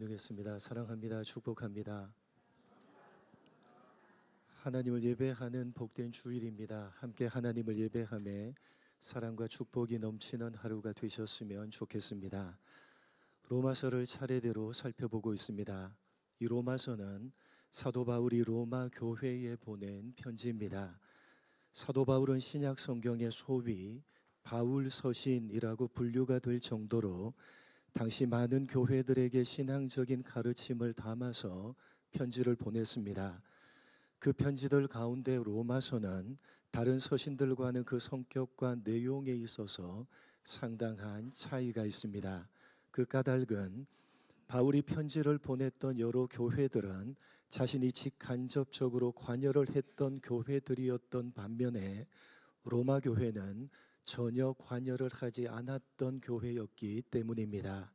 드리겠습니다. 사랑합니다. 축복합니다. 하나님을 예배하는 복된 주일입니다. 함께 하나님을 예배하며 사랑과 축복이 넘치는 하루가 되셨으면 좋겠습니다. 로마서를 차례대로 살펴보고 있습니다. 이 로마서는 사도 바울이 로마 교회에 보낸 편지입니다. 사도 바울은 신약 성경의 소위 바울 서신이라고 분류가 될 정도로 당시 많은 교회들에게 신앙적인 가르침을 담아서 편지를 보냈습니다. 그 편지들 가운데 로마서는 다른 서신들과는 그 성격과 내용에 있어서 상당한 차이가 있습니다. 그 까닭은 바울이 편지를 보냈던 여러 교회들은 자신이 직간접적으로 관여를 했던 교회들이었던 반면에 로마 교회는 전혀 관여를 하지 않았던 교회였기 때문입니다.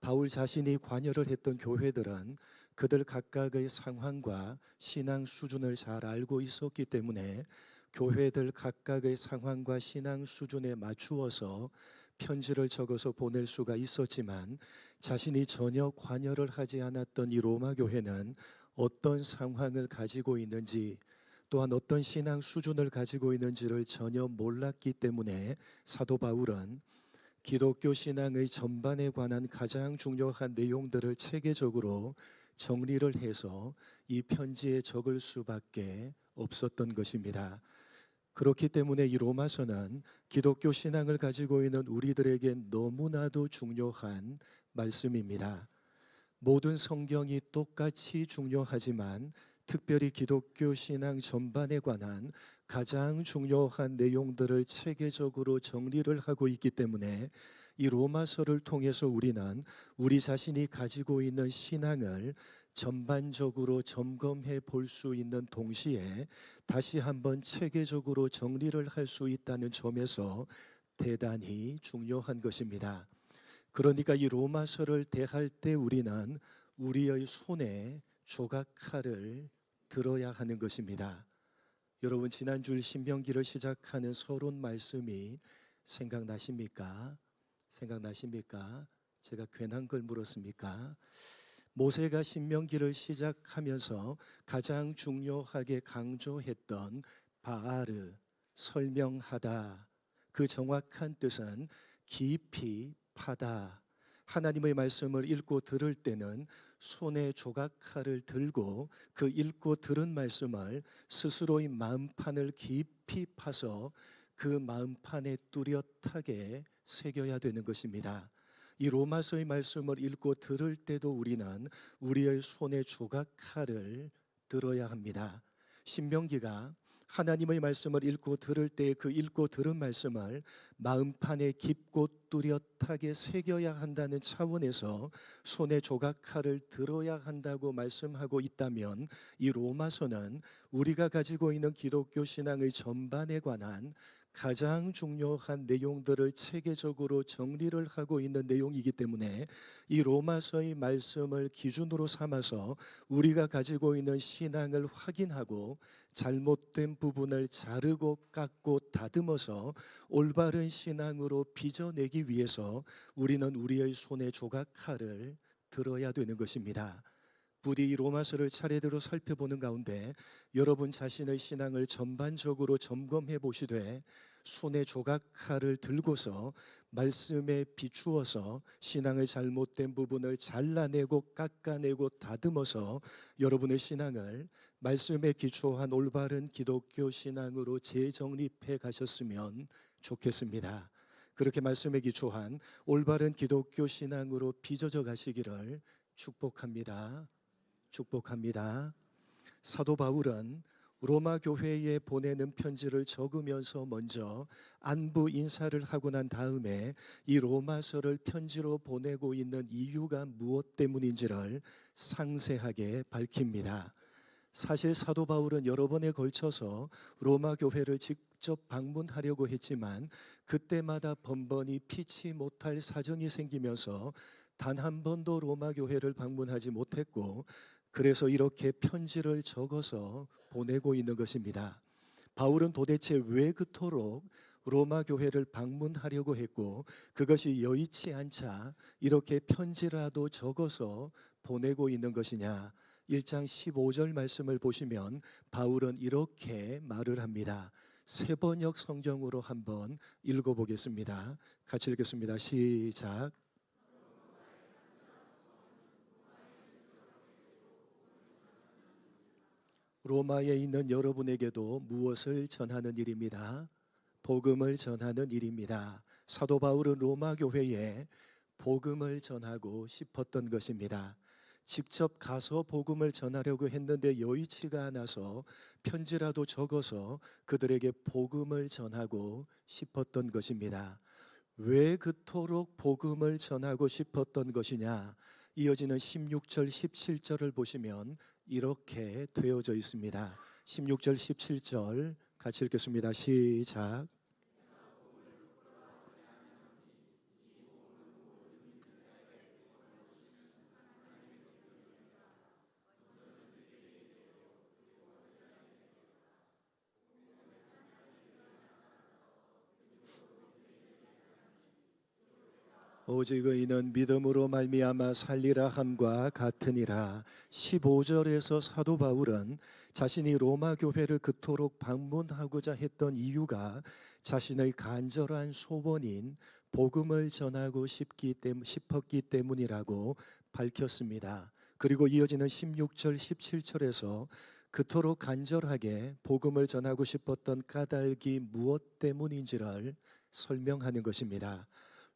바울 자신이 관여를 했던 교회들은 그들 각각의 상황과 신앙 수준을 잘 알고 있었기 때문에 교회들 각각의 상황과 신앙 수준에 맞추어서 편지를 적어서 보낼 수가 있었지만, 자신이 전혀 관여를 하지 않았던 이 로마 교회는 어떤 상황을 가지고 있는지, 또한 어떤 신앙 수준을 가지고 있는지를 전혀 몰랐기 때문에 사도 바울은 기독교 신앙의 전반에 관한 가장 중요한 내용들을 체계적으로 정리를 해서 이 편지에 적을 수밖에 없었던 것입니다. 그렇기 때문에 이 로마서는 기독교 신앙을 가지고 있는 우리들에게 너무나도 중요한 말씀입니다. 모든 성경이 똑같이 중요하지만 특별히 기독교 신앙 전반에 관한 가장 중요한 내용들을 체계적으로 정리를 하고 있기 때문에 이 로마서를 통해서 우리는 우리 자신이 가지고 있는 신앙을 전반적으로 점검해 볼 수 있는 동시에 다시 한번 체계적으로 정리를 할 수 있다는 점에서 대단히 중요한 것입니다. 그러니까 이 로마서를 대할 때 우리는 우리의 손에 조각칼을 들어야 하는 것입니다. 여러분, 지난주 신명기를 시작하는 서론 말씀이 생각나십니까? 제가 괜한 걸 물었습니까? 모세가 신명기를 시작하면서 가장 중요하게 강조했던 바알을 설명하다, 그 정확한 뜻은 깊이 파다. 하나님의 말씀을 읽고 들을 때는 손에 조각칼을 들고 그 읽고 들은 말씀을 스스로의 마음판을 깊이 파서 그 마음판에 뚜렷하게 새겨야 되는 것입니다. 이 로마서의 말씀을 읽고 들을 때도 우리는 우리의 손에 조각칼을 들어야 합니다. 신명기가 하나님의 말씀을 읽고 들을 때 그 읽고 들은 말씀을 마음판에 깊고 뚜렷하게 새겨야 한다는 차원에서 손에 조각칼을 들어야 한다고 말씀하고 있다면, 이 로마서는 우리가 가지고 있는 기독교 신앙의 전반에 관한 가장 중요한 내용들을 체계적으로 정리를 하고 있는 내용이기 때문에 이 로마서의 말씀을 기준으로 삼아서 우리가 가지고 있는 신앙을 확인하고 잘못된 부분을 자르고 깎고 다듬어서 올바른 신앙으로 빚어내기 위해서 우리는 우리의 손에 조각칼을 들어야 되는 것입니다. 부디 이 로마서를 차례대로 살펴보는 가운데 여러분 자신의 신앙을 전반적으로 점검해 보시되 손에 조각칼을 들고서 말씀에 비추어서 신앙의 잘못된 부분을 잘라내고 깎아내고 다듬어서 여러분의 신앙을 말씀에 기초한 올바른 기독교 신앙으로 재정립해 가셨으면 좋겠습니다. 그렇게 말씀에 기초한 올바른 기독교 신앙으로 빚어져 가시기를 축복합니다. 사도 바울은 로마 교회에 보내는 편지를 적으면서 먼저 안부 인사를 하고 난 다음에 이 로마서를 편지로 보내고 있는 이유가 무엇 때문인지를 상세하게 밝힙니다. 사실 사도 바울은 여러 번에 걸쳐서 로마 교회를 직접 방문하려고 했지만 그때마다 번번이 피치 못할 사정이 생기면서 단 한 번도 로마 교회를 방문하지 못했고, 그래서 이렇게 편지를 적어서 보내고 있는 것입니다. 바울은 도대체 왜 그토록 로마 교회를 방문하려고 했고 그것이 여의치 않자 이렇게 편지라도 적어서 보내고 있는 것이냐? 1장 15절 말씀을 보시면 바울은 이렇게 말을 합니다. 세번역 성경으로 한번 읽어보겠습니다. 같이 읽겠습니다. 시작. 로마에 있는 여러분에게도 무엇을 전하는 일입니다. 복음을 전하는 일입니다. 사도 바울은 로마 교회에 복음을 전하고 싶었던 것입니다. 직접 가서 복음을 전하려고 했는데 여의치가 않아서 편지라도 적어서 그들에게 복음을 전하고 싶었던 것입니다. 왜 그토록 복음을 전하고 싶었던 것이냐? 이어지는 16절 17절을 보시면 이렇게 되어져 있습니다. 16절 17절 같이 읽겠습니다. 시작. 오직 의인은 믿음으로 말미암아 살리라 함과 같으니라. 15절에서 사도 바울은 자신이 로마 교회를 그토록 방문하고자 했던 이유가 자신의 간절한 소원인 복음을 전하고 싶었기 때문이라고 밝혔습니다. 그리고 이어지는 16절 17절에서 그토록 간절하게 복음을 전하고 싶었던 까닭이 무엇 때문인지를 설명하는 것입니다.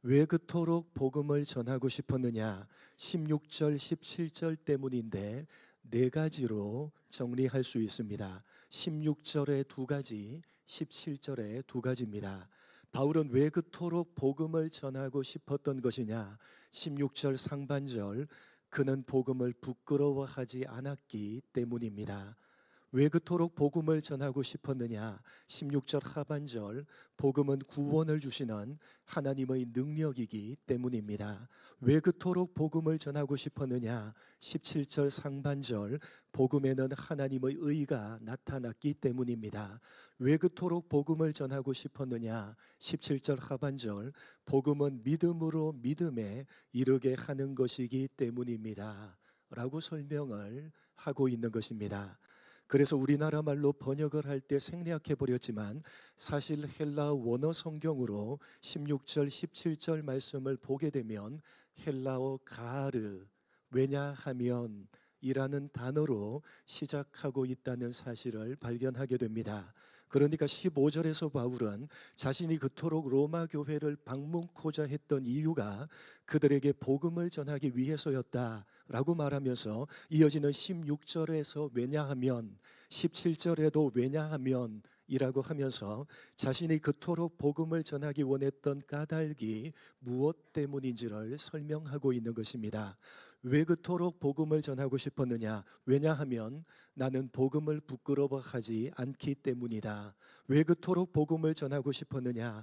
왜 그토록 복음을 전하고 싶었느냐? 16절 17절 때문인데 네 가지로 정리할 수 있습니다. 16절에 두 가지, 17절에 두 가지입니다. 바울은 왜 그토록 복음을 전하고 싶었던 것이냐? 16절 상반절, 그는 복음을 부끄러워하지 않았기 때문입니다. 왜 그토록 복음을 전하고 싶었느냐? 16절 하반절, 복음은 구원을 주시는 하나님의 능력이기 때문입니다. 왜 그토록 복음을 전하고 싶었느냐? 17절 상반절, 복음에는 하나님의 의가 나타났기 때문입니다. 왜 그토록 복음을 전하고 싶었느냐? 17절 하반절, 복음은 믿음으로 믿음에 이르게 하는 것이기 때문입니다. 라고 설명을 하고 있는 것입니다. 그래서 우리나라 말로 번역을 할 때 생략해 버렸지만 사실 헬라어 원어 성경으로 16절 17절 말씀을 보게 되면 헬라어 가르, 왜냐하면 이라는 단어로 시작하고 있다는 사실을 발견하게 됩니다. 그러니까 15절에서 바울은 자신이 그토록 로마 교회를 방문코자 했던 이유가 그들에게 복음을 전하기 위해서였다라고 말하면서 이어지는 16절에서 왜냐하면, 17절에도 왜냐하면 이라고 하면서 자신이 그토록 복음을 전하기 원했던 까닭이 무엇 때문인지를 설명하고 있는 것입니다. 왜 그토록 복음을 전하고 싶었느냐? 왜냐하면 나는 복음을 부끄러워하지 않기 때문이다. 왜 그토록 복음을 전하고 싶었느냐?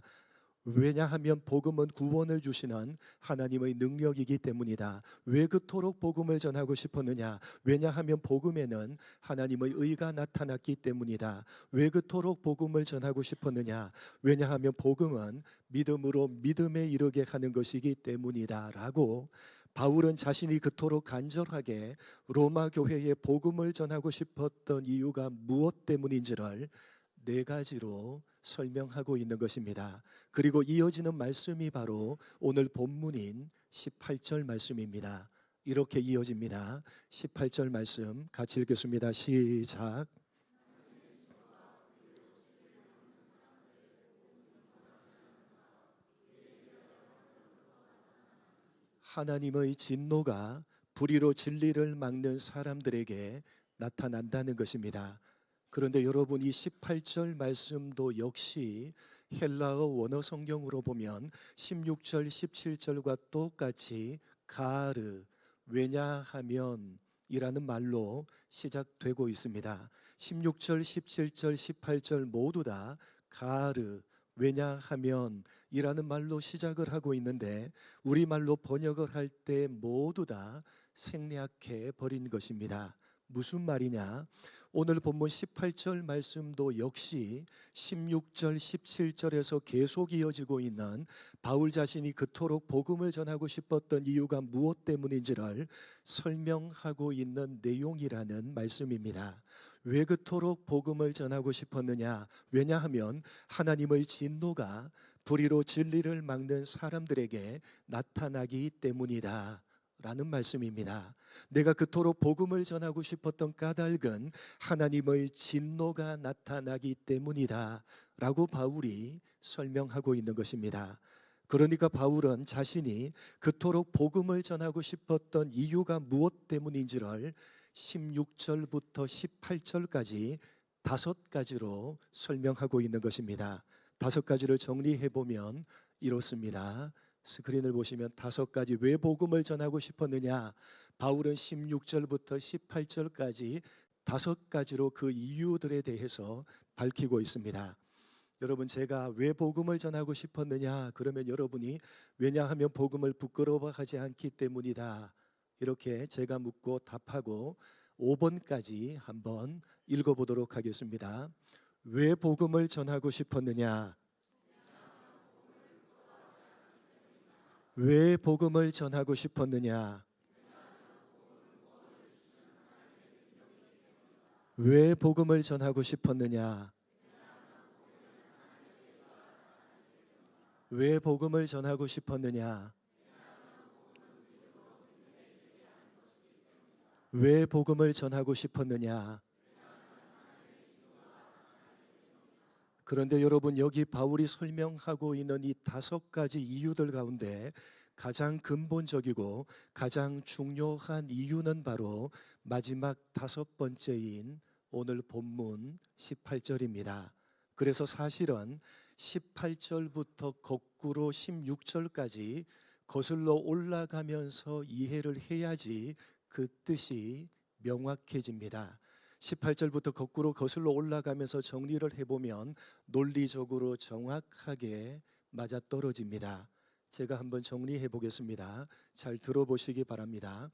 왜냐하면 복음은 구원을 주시는 하나님의 능력이기 때문이다. 왜 그토록 복음을 전하고 싶었느냐? 왜냐하면 복음에는 하나님의 의가 나타났기 때문이다. 왜 그토록 복음을 전하고 싶었느냐? 왜냐하면 복음은 믿음으로 믿음에 이르게 하는 것이기 때문이다. 라고 바울은 자신이 그토록 간절하게 로마 교회에 복음을 전하고 싶었던 이유가 무엇 때문인지를 네 가지로 설명하고 있는 것입니다. 그리고 이어지는 말씀이 바로 오늘 본문인 18절 말씀입니다. 이렇게 이어집니다. 18절 말씀 같이 읽겠습니다. 시작. 하나님의 진노가 불의로 진리를 막는 사람들에게 나타난다는 것입니다. 그런데 여러분, 이 18절 말씀도 역시 헬라어 원어 성경으로 보면 16절 17절과 똑같이 가르, 왜냐하면 이라는 말로 시작되고 있습니다. 16절 17절 18절 모두 다 가르, 왜냐하면 이라는 말로 시작을 하고 있는데 우리말로 번역을 할 때 모두 다 생략해 버린 것입니다. 무슨 말이냐? 오늘 본문 18절 말씀도 역시 16절, 17절에서 계속 이어지고 있는 바울 자신이 그토록 복음을 전하고 싶었던 이유가 무엇 때문인지를 설명하고 있는 내용이라는 말씀입니다. 왜 그토록 복음을 전하고 싶었느냐? 왜냐하면 하나님의 진노가 불의로 진리를 막는 사람들에게 나타나기 때문이다 라는 말씀입니다. 내가 그토록 복음을 전하고 싶었던 까닭은 하나님의 진노가 나타나기 때문이다 라고 바울이 설명하고 있는 것입니다. 그러니까 바울은 자신이 그토록 복음을 전하고 싶었던 이유가 무엇 때문인지를 16절부터 18절까지 5가지로 설명하고 있는 것입니다. 5가지를 정리해 보면 이렇습니다. 스크린을 보시면 5가지 왜 복음을 전하고 싶었느냐? 바울은 16절부터 18절까지 5가지로 그 이유들에 대해서 밝히고 있습니다. 여러분, 제가 왜 복음을 전하고 싶었느냐? 그러면 여러분이 왜냐하면 복음을 부끄러워하지 않기 때문이다 이렇게 제가 묻고 답하고 5번까지 한번 읽어보도록 하겠습니다. 왜 복음을 전하고 싶었느냐? 왜 복음을 전하고 싶었느냐? 왜 복음을 전하고 싶었느냐? 왜 복음을 전하고 싶었느냐? 왜 복음을 전하고 싶었느냐? 그런데 여러분, 여기 바울이 설명하고 있는 이 5가지 이유들 가운데 가장 근본적이고 가장 중요한 이유는 바로 마지막 5번째인 오늘 본문 18절입니다. 그래서 사실은 18절부터 거꾸로 16절까지 거슬러 올라가면서 이해를 해야지 그 뜻이 명확해집니다. 18절부터 거꾸로 거슬러 올라가면서 정리를 해보면 논리적으로 정확하게 맞아떨어집니다. 제가 한번 정리해 보겠습니다. 잘 들어보시기 바랍니다.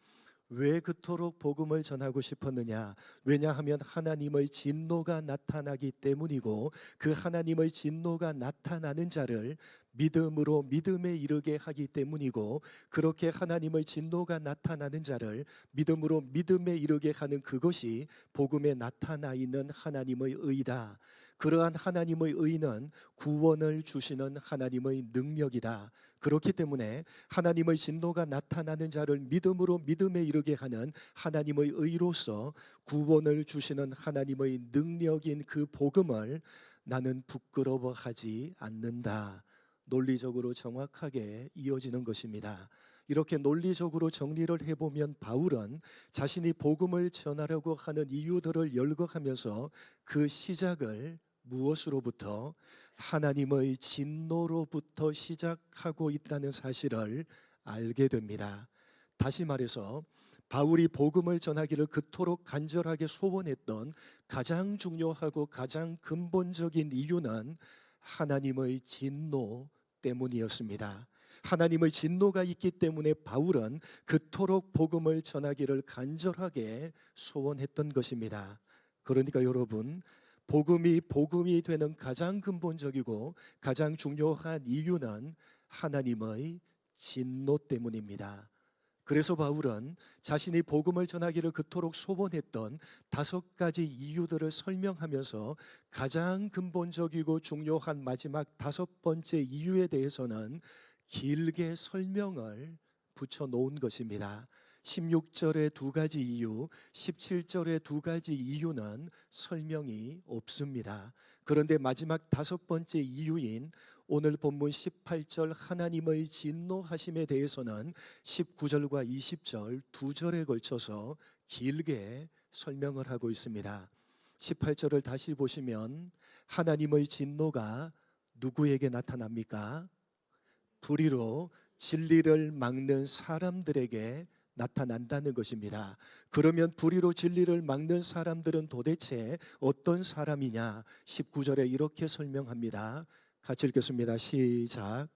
왜 그토록 복음을 전하고 싶었느냐? 왜냐하면 하나님의 진노가 나타나기 때문이고 그 하나님의 진노가 나타나는 자를 믿음으로 믿음에 이르게 하기 때문이고 그렇게 하나님의 진노가 나타나는 자를 믿음으로 믿음에 이르게 하는 그것이 복음에 나타나 있는 하나님의 의다. 그러한 하나님의 의는 구원을 주시는 하나님의 능력이다. 그렇기 때문에 하나님의 진노가 나타나는 자를 믿음으로 믿음에 이르게 하는 하나님의 의로서 구원을 주시는 하나님의 능력인 그 복음을 나는 부끄러워하지 않는다. 논리적으로 정확하게 이어지는 것입니다. 이렇게 논리적으로 정리를 해보면 바울은 자신이 복음을 전하려고 하는 이유들을 열거하면서 그 시작을 무엇으로부터? 하나님의 진노로부터 시작하고 있다는 사실을 알게 됩니다. 다시 말해서 바울이 복음을 전하기를 그토록 간절하게 소원했던 가장 중요하고 가장 근본적인 이유는 하나님의 진노 때문이었습니다. 하나님의 진노가 있기 때문에 바울은 그토록 복음을 전하기를 간절하게 소원했던 것입니다. 그러니까 여러분, 복음이 되는 가장 근본적이고 가장 중요한 이유는 하나님의 진노 때문입니다. 그래서 바울은 자신이 복음을 전하기를 그토록 소원했던 5가지 이유들을 설명하면서 가장 근본적이고 중요한 마지막 5번째 이유에 대해서는 길게 설명을 붙여 놓은 것입니다. 16절의 2가지 이유, 17절의 2가지 이유는 설명이 없습니다. 그런데 마지막 5번째 이유인 오늘 본문 18절 하나님의 진노하심에 대해서는 19절과 20절 2절에 걸쳐서 길게 설명을 하고 있습니다. 18절을 다시 보시면 하나님의 진노가 누구에게 나타납니까? 불의로 진리를 막는 사람들에게 나타난다는 것입니다. 그러면 불의로 진리를 막는 사람들은 도대체 어떤 사람이냐? 19절에 이렇게 설명합니다. 같이 읽겠습니다. 시작.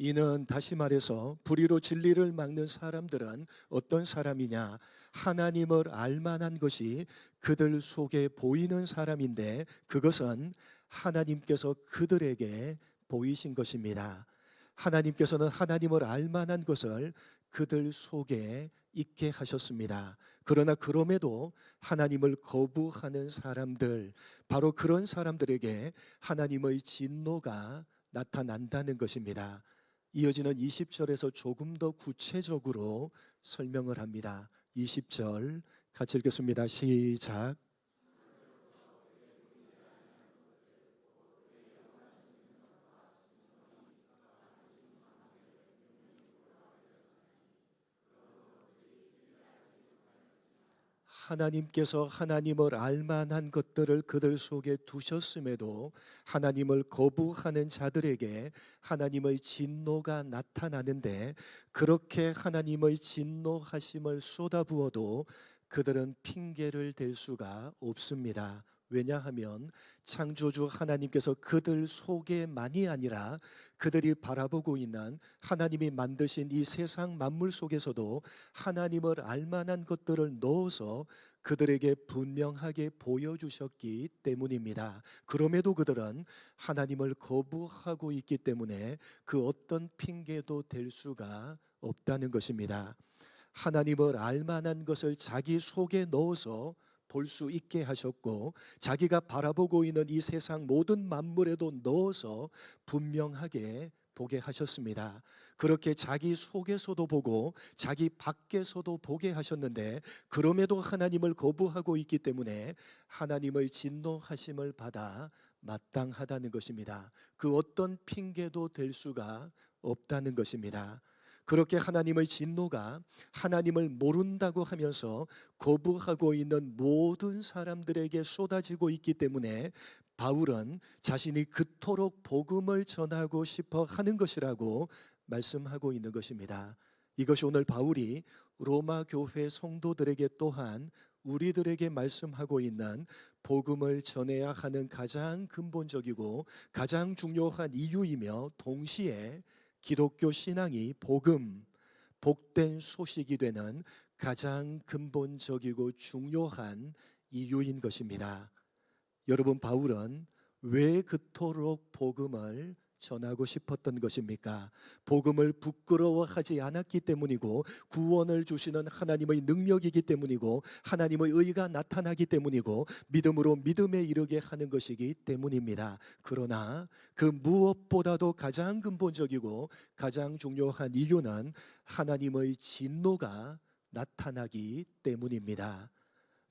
이는 다시 말해서 불의로 진리를 막는 사람들은 어떤 사람이냐? 하나님을 알만한 것이 그들 속에 보이는 사람인데 그것은 하나님께서 그들에게 보이신 것입니다. 하나님께서는 하나님을 알만한 것을 그들 속에 있게 하셨습니다. 그러나 그럼에도 하나님을 거부하는 사람들, 바로 그런 사람들에게 하나님의 진노가 나타난다는 것입니다. 이어지는 20절에서 조금 더 구체적으로 설명을 합니다. 20절 같이 읽겠습니다. 시작. 하나님께서 하나님을 알만한 것들을 그들 속에 두셨음에도 하나님을 거부하는 자들에게 하나님의 진노가 나타나는데, 그렇게 하나님의 진노하심을 쏟아부어도 그들은 핑계를 댈 수가 없습니다. 왜냐하면 창조주 하나님께서 그들 속에만이 아니라 그들이 바라보고 있는 하나님이 만드신 이 세상 만물 속에서도 하나님을 알만한 것들을 넣어서 그들에게 분명하게 보여주셨기 때문입니다. 그럼에도 그들은 하나님을 거부하고 있기 때문에 그 어떤 핑계도 댈 수가 없다는 것입니다. 하나님을 알만한 것을 자기 속에 넣어서 볼 수 있게 하셨고, 자기가 바라보고 있는 이 세상 모든 만물에도 넣어서 분명하게 보게 하셨습니다. 그렇게 자기 속에서도 보고 자기 밖에서도 보게 하셨는데, 그럼에도 하나님을 거부하고 있기 때문에 하나님의 진노하심을 받아 마땅하다는 것입니다. 그 어떤 핑계도 될 수가 없다는 것입니다. 그렇게 하나님의 진노가 하나님을 모른다고 하면서 거부하고 있는 모든 사람들에게 쏟아지고 있기 때문에 바울은 자신이 그토록 복음을 전하고 싶어 하는 것이라고 말씀하고 있는 것입니다. 이것이 오늘 바울이 로마 교회 성도들에게 또한 우리들에게 말씀하고 있는 복음을 전해야 하는 가장 근본적이고 가장 중요한 이유이며, 동시에 기독교 신앙이 복음, 복된 소식이 되는 가장 근본적이고 중요한 이유인 것입니다. 여러분, 바울은 왜 그토록 복음을 전하고 싶었던 것입니까? 복음을 부끄러워하지 않았기 때문이고, 구원을 주시는 하나님의 능력이기 때문이고, 하나님의 의가 나타나기 때문이고, 믿음으로 믿음에 이르게 하는 것이기 때문입니다. 그러나 그 무엇보다도 가장 근본적이고 가장 중요한 이유는 하나님의 진노가 나타나기 때문입니다.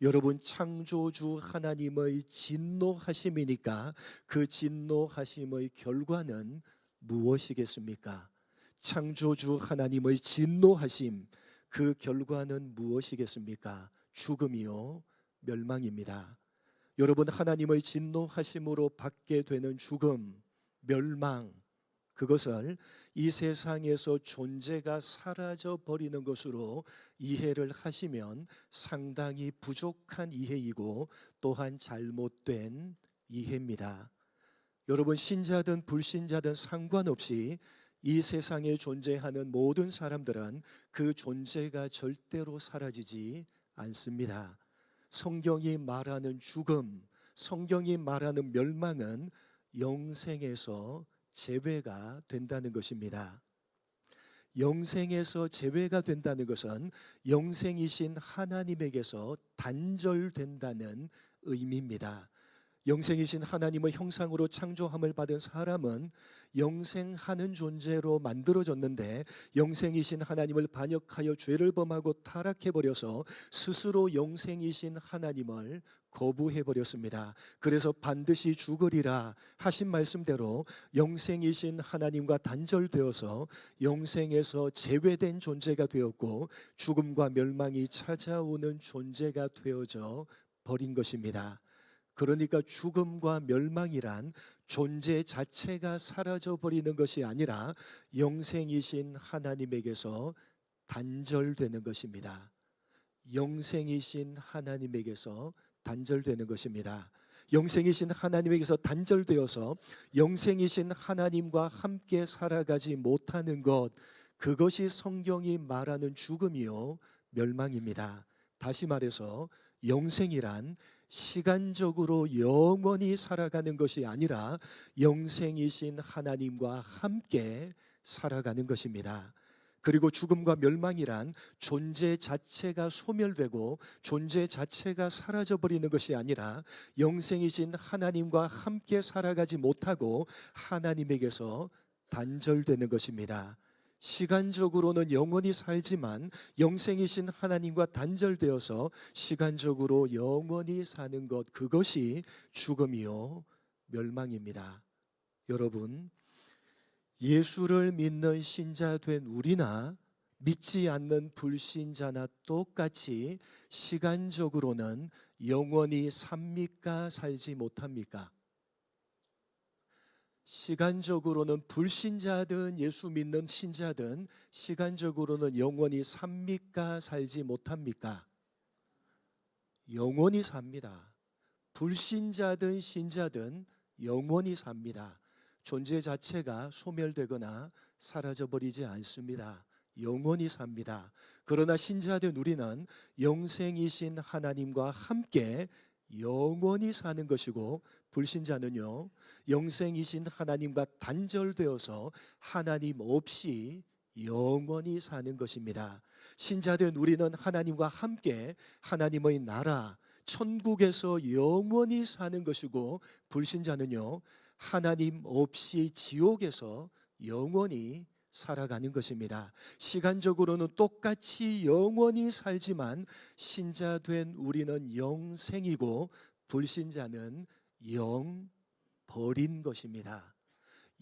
여러분, 창조주 하나님의 진노하심이니까 그 진노하심의 결과는 무엇이겠습니까? 창조주 하나님의 진노하심, 그 결과는 무엇이겠습니까? 죽음이요, 멸망입니다. 여러분, 하나님의 진노하심으로 받게 되는 죽음, 멸망, 그것을 이 세상에서 존재가 사라져 버리는 것으로 이해를 하시면 상당히 부족한 이해이고 또한 잘못된 이해입니다. 여러분, 신자든 불신자든 상관없이 이 세상에 존재하는 모든 사람들은 그 존재가 절대로 사라지지 않습니다. 성경이 말하는 죽음, 성경이 말하는 멸망은 영생에서 제외가 된다는 것입니다. 영생에서 제외가 된다는 것은 영생이신 하나님에게서 단절된다는 의미입니다. 영생이신 하나님의 형상으로 창조함을 받은 사람은 영생하는 존재로 만들어졌는데, 영생이신 하나님을 반역하여 죄를 범하고 타락해버려서 스스로 영생이신 하나님을 거부해버렸습니다. 그래서 반드시 죽으리라 하신 말씀대로 영생이신 하나님과 단절되어서 영생에서 제외된 존재가 되었고, 죽음과 멸망이 찾아오는 존재가 되어져 버린 것입니다. 그러니까 죽음과 멸망이란 존재 자체가 사라져 버리는 것이 아니라 영생이신 하나님에게서 단절되는 것입니다. 영생이신 하나님에게서 단절되는 것입니다. 영생이신 하나님에게서 단절되어서 영생이신 하나님과 함께 살아가지 못하는 것, 그것이 성경이 말하는 죽음이요 멸망입니다. 다시 말해서 영생이란 시간적으로 영원히 살아가는 것이 아니라 영생이신 하나님과 함께 살아가는 것입니다. 그리고 죽음과 멸망이란 존재 자체가 소멸되고 존재 자체가 사라져버리는 것이 아니라 영생이신 하나님과 함께 살아가지 못하고 하나님에게서 단절되는 것입니다. 시간적으로는 영원히 살지만 영생이신 하나님과 단절되어서 시간적으로 영원히 사는 것, 그것이 죽음이요 멸망입니다. 여러분, 예수를 믿는 신자 된 우리나 믿지 않는 불신자나 똑같이 시간적으로는 영원히 삽니까? 살지 못합니까? 시간적으로는 불신자든 예수 믿는 신자든 시간적으로는 영원히 삽니까? 살지 못합니까? 영원히 삽니다. 불신자든 신자든 영원히 삽니다. 존재 자체가 소멸되거나 사라져버리지 않습니다. 영원히 삽니다. 그러나 신자된 우리는 영생이신 하나님과 함께 영원히 사는 것이고, 불신자는요 영생이신 하나님과 단절되어서 하나님 없이 영원히 사는 것입니다. 신자된 우리는 하나님과 함께 하나님의 나라 천국에서 영원히 사는 것이고, 불신자는요 하나님 없이 지옥에서 영원히 살아가는 것입니다. 시간적으로는 똑같이 영원히 살지만 신자된 우리는 영생이고 불신자는 영 벌인 것입니다.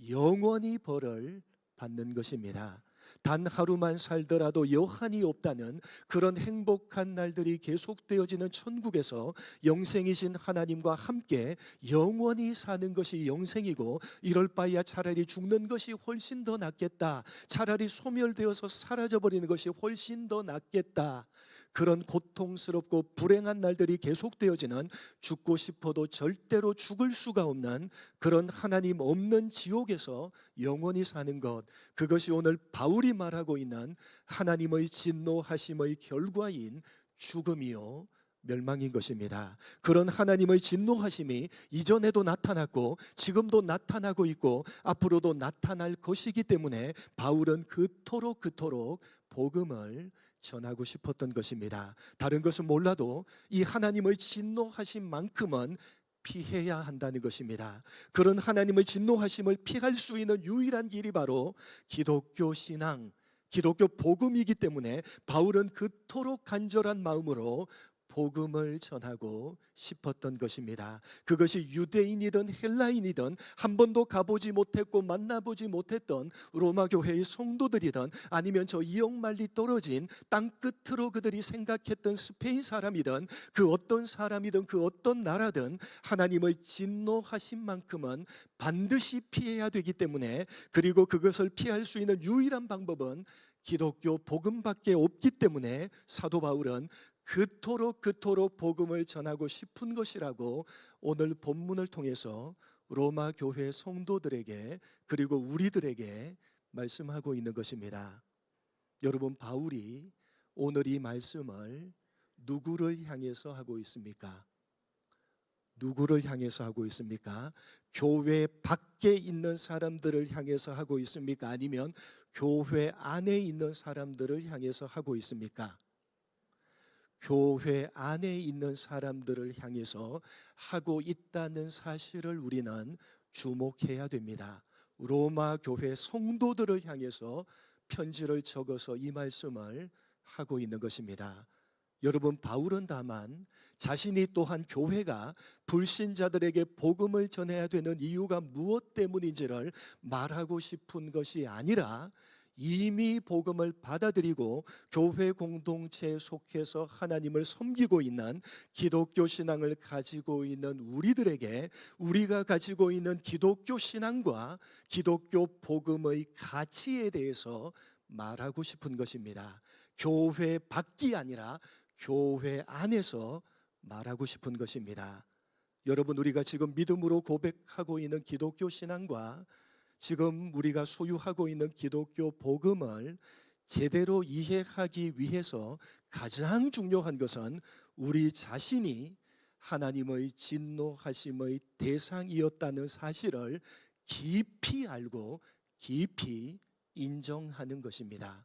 영원히 벌을 받는 것입니다. 단 하루만 살더라도 여한이 없다는 그런 행복한 날들이 계속되어지는 천국에서 영생이신 하나님과 함께 영원히 사는 것이 영생이고, 이럴 바에야 차라리 죽는 것이 훨씬 더 낫겠다, 차라리 소멸되어서 사라져버리는 것이 훨씬 더 낫겠다, 그런 고통스럽고 불행한 날들이 계속되어지는, 죽고 싶어도 절대로 죽을 수가 없는 그런 하나님 없는 지옥에서 영원히 사는 것, 그것이 오늘 바울이 말하고 있는 하나님의 진노하심의 결과인 죽음이요 멸망인 것입니다. 그런 하나님의 진노하심이 이전에도 나타났고 지금도 나타나고 있고 앞으로도 나타날 것이기 때문에 바울은 그토록 복음을 전하고 싶었던 것입니다. 다른 것은 몰라도 이 하나님의 진노하심만큼은 피해야 한다는 것입니다. 그런 하나님의 진노하심을 피할 수 있는 유일한 길이 바로 기독교 신앙, 기독교 복음이기 때문에 바울은 그토록 간절한 마음으로 복음을 전하고 싶었던 것입니다. 그것이 유대인이든 헬라인이든 한 번도 가보지 못했고 만나보지 못했던 로마 교회의 성도들이든 아니면 저 이역만리 떨어진 땅 끝으로 그들이 생각했던 스페인 사람이든 그 어떤 사람이든 그 어떤 나라든 하나님의 진노하심만큼은 반드시 피해야 되기 때문에, 그리고 그것을 피할 수 있는 유일한 방법은 기독교 복음밖에 없기 때문에 사도 바울은 그토록 복음을 전하고 싶은 것이라고 오늘 본문을 통해서 로마 교회 성도들에게 그리고 우리들에게 말씀하고 있는 것입니다. 여러분, 바울이 오늘 이 말씀을 누구를 향해서 하고 있습니까? 누구를 향해서 하고 있습니까? 교회 밖에 있는 사람들을 향해서 하고 있습니까? 아니면 교회 안에 있는 사람들을 향해서 하고 있습니까? 교회 안에 있는 사람들을 향해서 하고 있다는 사실을 우리는 주목해야 됩니다. 로마 교회 성도들을 향해서 편지를 적어서 이 말씀을 하고 있는 것입니다. 여러분, 바울은 다만 자신이 또한 교회가 불신자들에게 복음을 전해야 되는 이유가 무엇 때문인지를 말하고 싶은 것이 아니라 이미 복음을 받아들이고 교회 공동체에 속해서 하나님을 섬기고 있는 기독교 신앙을 가지고 있는 우리들에게 우리가 가지고 있는 기독교 신앙과 기독교 복음의 가치에 대해서 말하고 싶은 것입니다. 교회 밖이 아니라 교회 안에서 말하고 싶은 것입니다. 여러분, 우리가 지금 믿음으로 고백하고 있는 기독교 신앙과 지금 우리가 소유하고 있는 기독교 복음을 제대로 이해하기 위해서 가장 중요한 것은 우리 자신이 하나님의 진노하심의 대상이었다는 사실을 깊이 알고 깊이 인정하는 것입니다.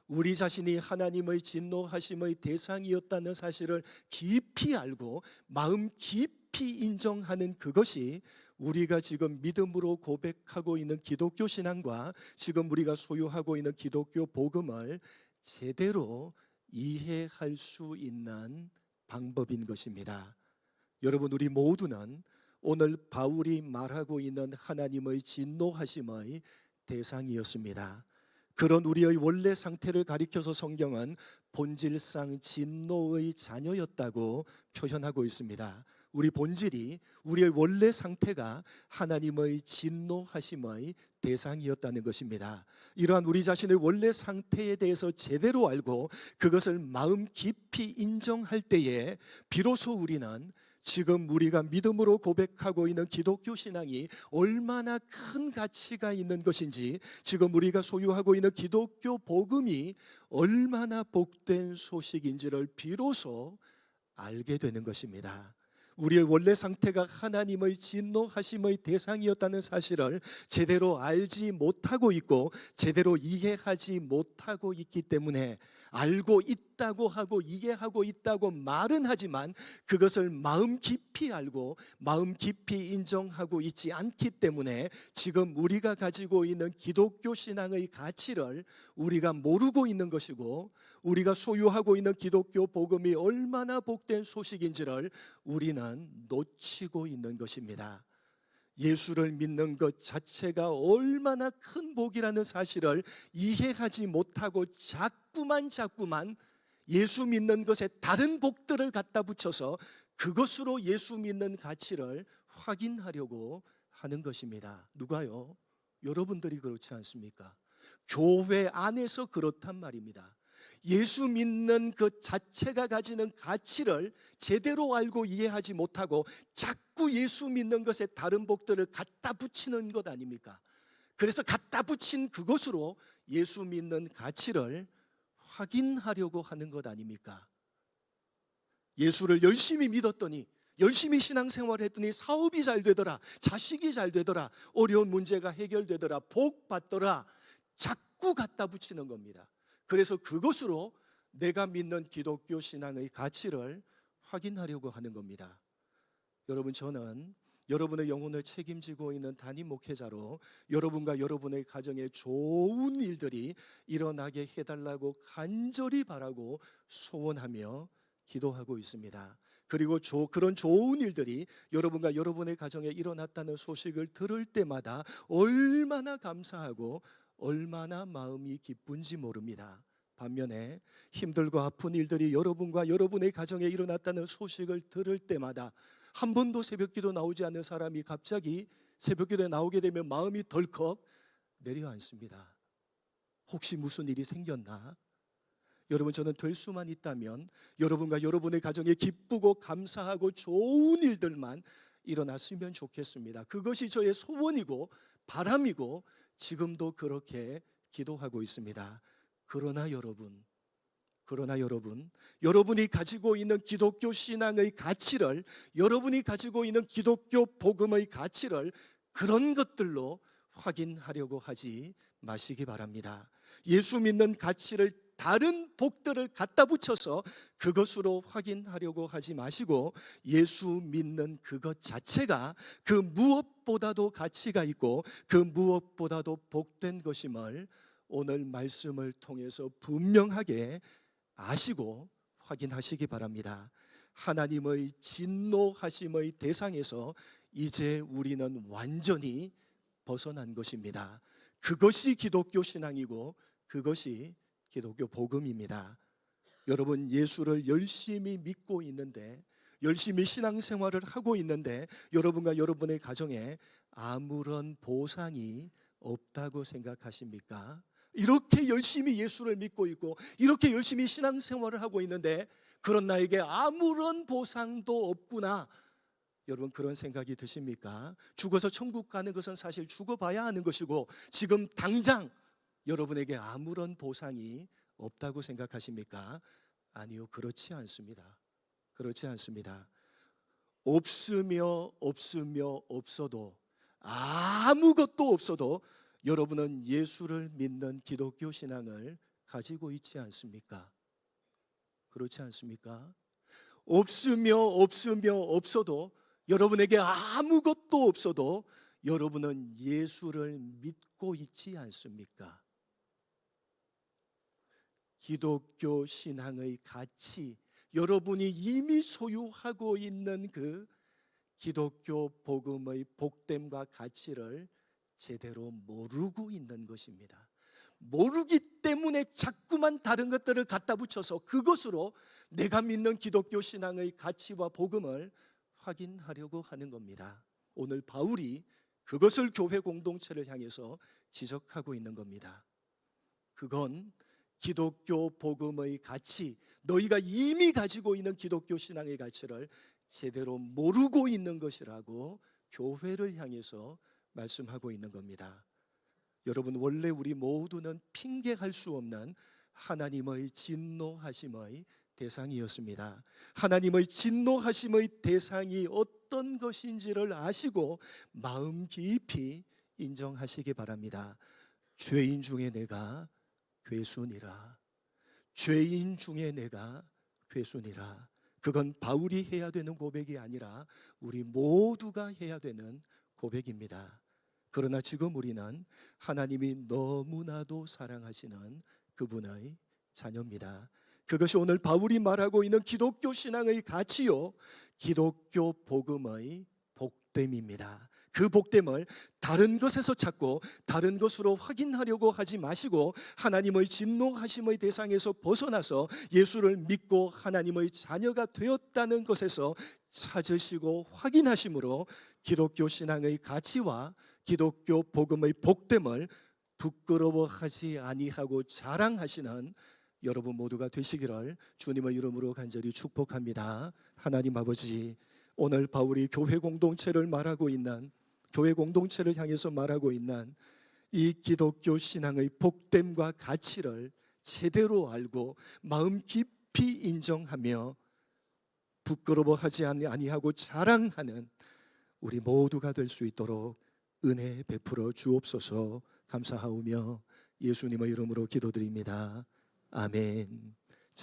우리 자신이 하나님의 진노하심의 대상이었다는 사실을 깊이 알고 마음 깊이 인정하는 그것이 우리가 지금 믿음으로 고백하고 있는 기독교 신앙과 지금 우리가 소유하고 있는 기독교 복음을 제대로 이해할 수 있는 방법인 것입니다. 여러분, 우리 모두는 오늘 바울이 말하고 있는 하나님의 진노하심의 대상이었습니다. 그런 우리의 원래 상태를 가리켜서 성경은 본질상 진노의 자녀였다고 표현하고 있습니다. 우리 본질이, 우리의 원래 상태가 하나님의 진노하심의 대상이었다는 것입니다. 이러한 우리 자신의 원래 상태에 대해서 제대로 알고 그것을 마음 깊이 인정할 때에 비로소 우리는 지금 우리가 믿음으로 고백하고 있는 기독교 신앙이 얼마나 큰 가치가 있는 것인지, 지금 우리가 소유하고 있는 기독교 복음이 얼마나 복된 소식인지를 비로소 알게 되는 것입니다. 우리의 원래 상태가 하나님의 진노하심의 대상이었다는 사실을 제대로 알지 못하고 있고 제대로 이해하지 못하고 있기 때문에 알고 있다고 하고 이해하고 있다고 말은 하지만 그것을 마음 깊이 알고 마음 깊이 인정하고 있지 않기 때문에 지금 우리가 가지고 있는 기독교 신앙의 가치를 우리가 모르고 있는 것이고, 우리가 소유하고 있는 기독교 복음이 얼마나 복된 소식인지를 우리는 놓치고 있는 것입니다. 예수를 믿는 것 자체가 얼마나 큰 복이라는 사실을 이해하지 못하고 자꾸만 예수 믿는 것에 다른 복들을 갖다 붙여서 그것으로 예수 믿는 가치를 확인하려고 하는 것입니다. 누가요? 여러분들이 그렇지 않습니까? 교회 안에서 그렇단 말입니다. 예수 믿는 그 자체가 가지는 가치를 제대로 알고 이해하지 못하고 자꾸 예수 믿는 것에 다른 복들을 갖다 붙이는 것 아닙니까? 그래서 갖다 붙인 그것으로 예수 믿는 가치를 확인하려고 하는 것 아닙니까? 예수를 열심히 믿었더니, 열심히 신앙생활을 했더니 사업이 잘 되더라, 자식이 잘 되더라, 어려운 문제가 해결되더라, 복 받더라, 자꾸 갖다 붙이는 겁니다. 그래서 그것으로 내가 믿는 기독교 신앙의 가치를 확인하려고 하는 겁니다. 여러분, 저는 여러분의 영혼을 책임지고 있는 담임 목회자로 여러분과 여러분의 가정에 좋은 일들이 일어나게 해달라고 간절히 바라고 소원하며 기도하고 있습니다. 그리고 그런 좋은 일들이 여러분과 여러분의 가정에 일어났다는 소식을 들을 때마다 얼마나 감사하고 얼마나 마음이 기쁜지 모릅니다. 반면에 힘들고 아픈 일들이 여러분과 여러분의 가정에 일어났다는 소식을 들을 때마다 한 번도 새벽기도 나오지 않는 사람이 갑자기 새벽기도에 나오게 되면 마음이 덜컥 내려앉습니다. 혹시 무슨 일이 생겼나? 여러분, 저는 될 수만 있다면 여러분과 여러분의 가정에 기쁘고 감사하고 좋은 일들만 일어났으면 좋겠습니다. 그것이 저의 소원이고 바람이고 지금도 그렇게 기도하고 있습니다. 그러나 여러분, 여러분이 가지고 있는 기독교 신앙의 가치를, 여러분이 가지고 있는 기독교 복음의 가치를 그런 것들로 확인하려고 하지 마시기 바랍니다. 예수 믿는 가치를 다른 복들을 갖다 붙여서 그것으로 확인하려고 하지 마시고 예수 믿는 그것 자체가 그 무엇보다도 가치가 있고 그 무엇보다도 복된 것임을 오늘 말씀을 통해서 분명하게 아시고 확인하시기 바랍니다. 하나님의 진노하심의 대상에서 이제 우리는 완전히 벗어난 것입니다. 그것이 기독교 신앙이고 그것이 기독교 복음입니다. 여러분, 예수를 열심히 믿고 있는데, 열심히 신앙생활을 하고 있는데 여러분과 여러분의 가정에 아무런 보상이 없다고 생각하십니까? 이렇게 열심히 예수를 믿고 있고 이렇게 열심히 신앙생활을 하고 있는데 그런 나에게 아무런 보상도 없구나, 여러분 그런 생각이 드십니까? 죽어서 천국 가는 것은 사실 죽어봐야 하는 것이고 지금 당장 여러분에게 아무런 보상이 없다고 생각하십니까? 아니요, 그렇지 않습니다. 그렇지 않습니다. 없어도 아무것도 없어도 여러분은 예수를 믿는 기독교 신앙을 가지고 있지 않습니까? 그렇지 않습니까? 없어도 여러분에게 아무것도 없어도 여러분은 예수를 믿고 있지 않습니까? 기독교 신앙의 가치, 여러분이 이미 소유하고 있는 그 기독교 복음의 복됨과 가치를 제대로 모르고 있는 것입니다. 모르기 때문에 자꾸만 다른 것들을 갖다 붙여서 그것으로 내가 믿는 기독교 신앙의 가치와 복음을 확인하려고 하는 겁니다. 오늘 바울이 그것을 교회 공동체를 향해서 지적하고 있는 겁니다. 그건 기독교 복음의 가치, 너희가 이미 가지고 있는 기독교 신앙의 가치를 제대로 모르고 있는 것이라고 교회를 향해서 말씀하고 있는 겁니다. 여러분, 원래 우리 모두는 핑계할 수 없는 하나님의 진노하심의 대상이었습니다. 하나님의 진노하심의 대상이 어떤 것인지를 아시고 마음 깊이 인정하시기 바랍니다. 죄인 중에 내가 괴순이라. 죄인 중에 내가 괴순이라. 그건 바울이 해야 되는 고백이 아니라 우리 모두가 해야 되는 고백입니다. 그러나 지금 우리는 하나님이 너무나도 사랑하시는 그분의 자녀입니다. 그것이 오늘 바울이 말하고 있는 기독교 신앙의 가치요, 기독교 복음의 복됨입니다. 그 복됨을 다른 것에서 찾고 다른 것으로 확인하려고 하지 마시고 하나님의 진노하심의 대상에서 벗어나서 예수를 믿고 하나님의 자녀가 되었다는 것에서 찾으시고 확인하심으로 기독교 신앙의 가치와 기독교 복음의 복됨을 부끄러워하지 아니하고 자랑하시는 여러분 모두가 되시기를 주님의 이름으로 간절히 축복합니다. 하나님 아버지, 오늘 바울이 교회 공동체를 향해서 말하고 있는 이 기독교 신앙의 복됨과 가치를 제대로 알고 마음 깊이 인정하며 부끄러워하지 아니하고 자랑하는 우리 모두가 될 수 있도록 은혜 베풀어 주옵소서. 감사하오며 예수님의 이름으로 기도드립니다. 아멘.